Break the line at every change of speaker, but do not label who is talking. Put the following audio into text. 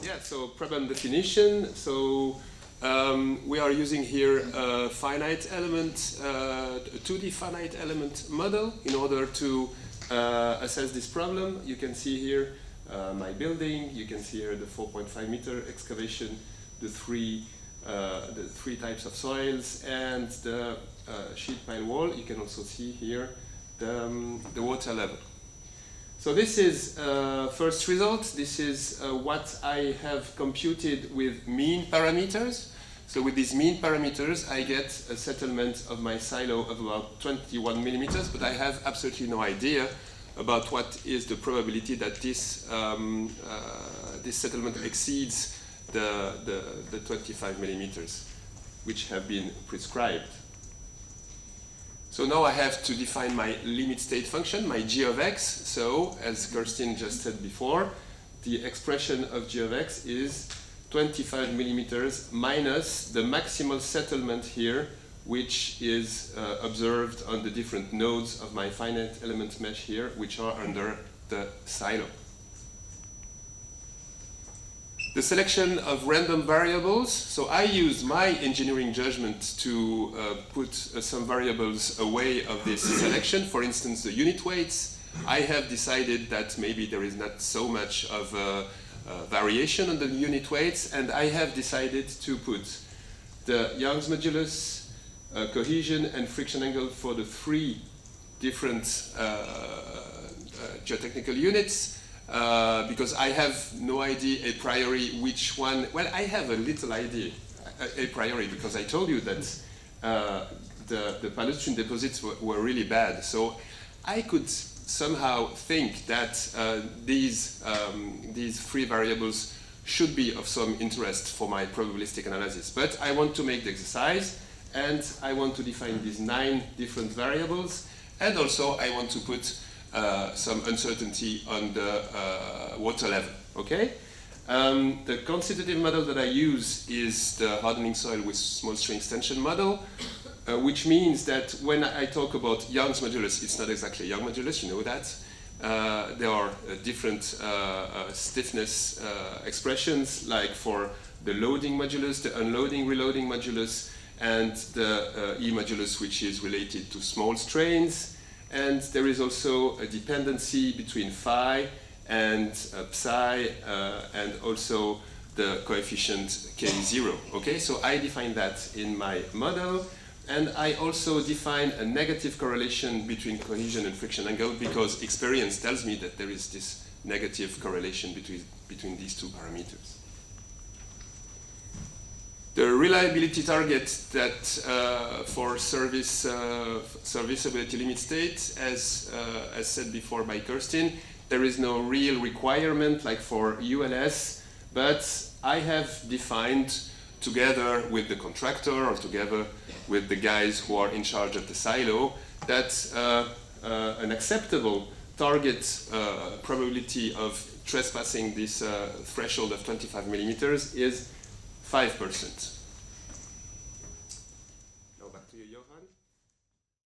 Yeah, so problem definition. So we are using here a finite element, a 2D finite element model in order to assess this problem. You can see here my building. You can see here the 4.5 meter excavation, the three types of soils, and the sheet pile wall. You can also see here the water level. So this is first result. This is what I have computed with mean parameters. So with these mean parameters, I get a settlement of my silo of about 21 millimeters, but I have absolutely no idea about what is the probability that this this settlement exceeds the 25 millimeters, which have been prescribed. So now I have to define my limit state function, my g of x. So as Kirsten just said before, the expression of g of x is 25 millimeters minus the maximal settlement here, which is observed on the different nodes of my finite element mesh here, which are under the silo. The selection of random variables. So I use my engineering judgment to put some variables away of this selection. For instance, the unit weights. I have decided that maybe there is not so much of variation on the unit weights, and I have decided to put the Young's modulus, cohesion, and friction angle for the three different geotechnical units. Because I have no idea a priori which one. Well, I have a little idea a priori because I told you that the palustrine deposits were really bad. So I could somehow think that these three variables should be of some interest for my probabilistic analysis. But I want to make the exercise, and I want to define these 9 different variables, and also I want to put some uncertainty on the water level, okay? The constitutive model that I use is the hardening soil with small string extension model, which means that when I talk about Young's modulus, it's not exactly Young modulus, you know that. There are different stiffness expressions, like for the loading modulus, the unloading reloading modulus, and the E modulus, which is related to small strains. And there is also a dependency between phi and psi, and also the coefficient K0. Okay, so I define that in my model, and I also define a negative correlation between cohesion and friction angle, because experience tells me that there is this negative correlation between these two parameters. The reliability target that for serviceability limit state, as said before by Kirsten, there is no real requirement like for ULS, but I have defined together with the contractor or together with the guys who are in charge of the silo that an acceptable target probability of trespassing this threshold of 25 millimeters is 5%.